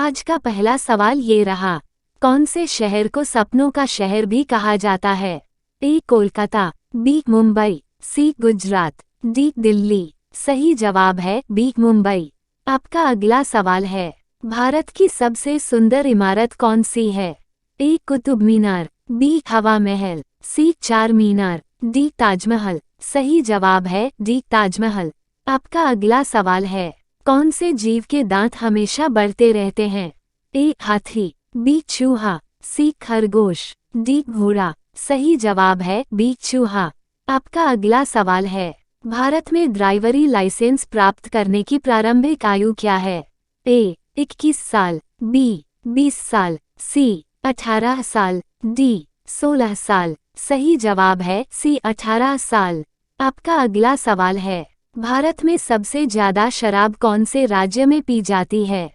आज का पहला सवाल ये रहा, कौन से शहर को सपनों का शहर भी कहा जाता है? ए कोलकाता, बी मुंबई, सी गुजरात, डी दिल्ली। सही जवाब है बी मुंबई। आपका अगला सवाल है, भारत की सबसे सुंदर इमारत कौन सी है? ए कुतुब मीनार, बी हवा महल, सी चार मीनार, डी ताजमहल। सही जवाब है डी ताजमहल। आपका अगला सवाल है, कौन से जीव के दांत हमेशा बढ़ते रहते हैं? ए हाथी, बी चूहा, सी खरगोश, डी घोड़ा। सही जवाब है बी चूहा। आपका अगला सवाल है, भारत में ड्राइवरी लाइसेंस प्राप्त करने की प्रारंभिक आयु क्या है? ए 21 साल, बी 20 साल, सी 18 साल, डी 16 साल। सही जवाब है सी 18 साल। आपका अगला सवाल है, भारत में सबसे ज्यादा शराब कौन से राज्य में पी जाती है?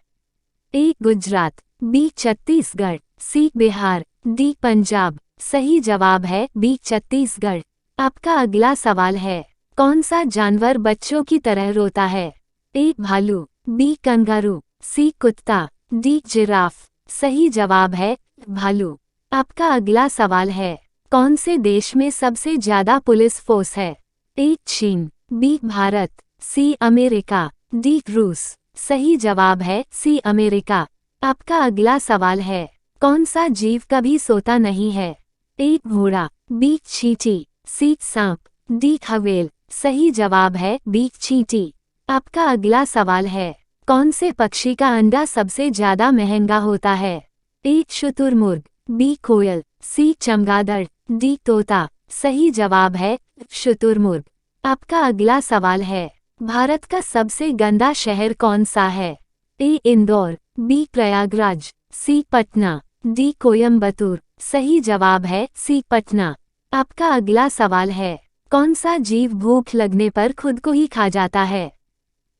ए गुजरात, बी छत्तीसगढ़, सी बिहार, डी पंजाब। सही जवाब है बी छत्तीसगढ़। आपका अगला सवाल है, कौन सा जानवर बच्चों की तरह रोता है? ए भालू, बी कंगारू, सी कुत्ता, डी जिराफ। सही जवाब है भालू। आपका अगला सवाल है, कौन से देश में सबसे ज्यादा पुलिस फोर्स है? ए चीन, B Bharat, C America, D रूस। सही जवाब है सी अमेरिका। आपका अगला सवाल है, कौन सा जीव कभी सोता नहीं है? ए घोड़ा, बी चींटी, सी सांप, डी हवेल। सही जवाब है बी चींटी। आपका अगला सवाल है, कौन से पक्षी का अंडा सबसे ज्यादा महंगा होता है? ए शुतुरमुर्ग, बी कोयल, सी चमगादड़, डी तोता। सही जवाब है शुतुरमुर्ग। आपका अगला सवाल है, भारत का सबसे गंदा शहर कौन सा है? ए इंदौर, बी प्रयागराज, सी पटना, डी कोयम्बतूर। सही जवाब है सी पटना। आपका अगला सवाल है, कौन सा जीव भूख लगने पर खुद को ही खा जाता है?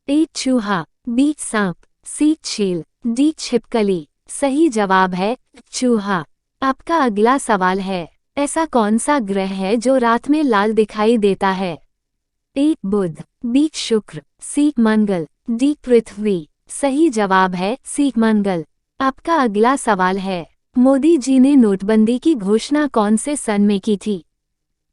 ए चूहा, बी सांप, सी चील, डी छिपकली। सही जवाब है चूहा। आपका अगला सवाल है, ऐसा कौन सा ग्रह है जो रात में लाल दिखाई देता है? ए बुध, बी शुक्र, सी मंगल, डी पृथ्वी। सही जवाब है सी मंगल। आपका अगला सवाल है, मोदी जी ने नोटबंदी की घोषणा कौन से सन में की थी?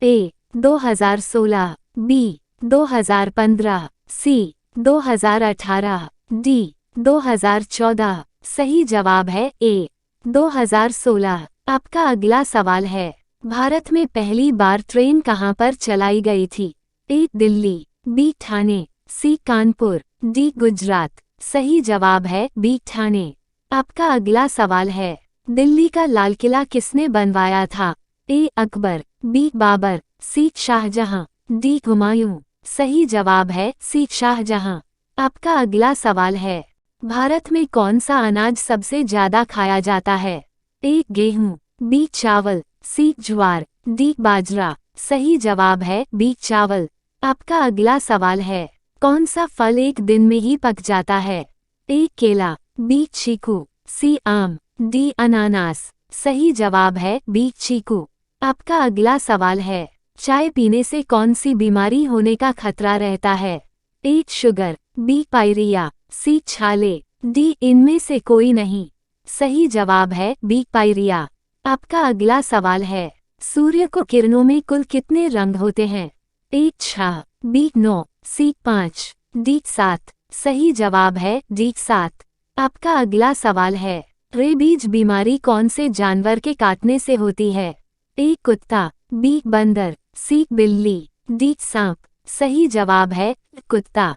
ए 2016, बी 2015, सी 2018, डी 2014। सही जवाब है ए 2016। आपका अगला सवाल है, भारत में पहली बार ट्रेन कहाँ पर चलाई गई थी? ए दिल्ली, बी ठाणे, सी कानपुर, डी गुजरात। सही जवाब है बी ठाणे। आपका अगला सवाल है, दिल्ली का लाल किला किसने बनवाया था? ए अकबर, बी बाबर, सी शाहजहां, डी हुमायूं। सही जवाब है सी शाहजहां। आपका अगला सवाल है, भारत में कौन सा अनाज सबसे ज्यादा खाया जाता है? ए गेहूं, बी चावल, सी ज्वार, डी बाजरा। सही जवाब है बी चावल। आपका अगला सवाल है, कौन सा फल एक दिन में ही पक जाता है? ए केला, बी चीकू, सी आम, डी अनानास। सही जवाब है बी चीकू। आपका अगला सवाल है, चाय पीने से कौन सी बीमारी होने का खतरा रहता है? ए शुगर, बी पायरिया, सी छाले, डी इनमें से कोई नहीं। सही जवाब है बी पायरिया। आपका अगला सवाल है, सूर्य को किरणों में कुल कितने रंग होते हैं? ए 6, बी 9, सी 5, डी 7। सही जवाब है डी 7। आपका अगला सवाल है, रेबीज बीमारी कौन से जानवर के काटने से होती है? ए कुत्ता, बी बंदर, सी बिल्ली, डी सांप। सही जवाब है कुत्ता।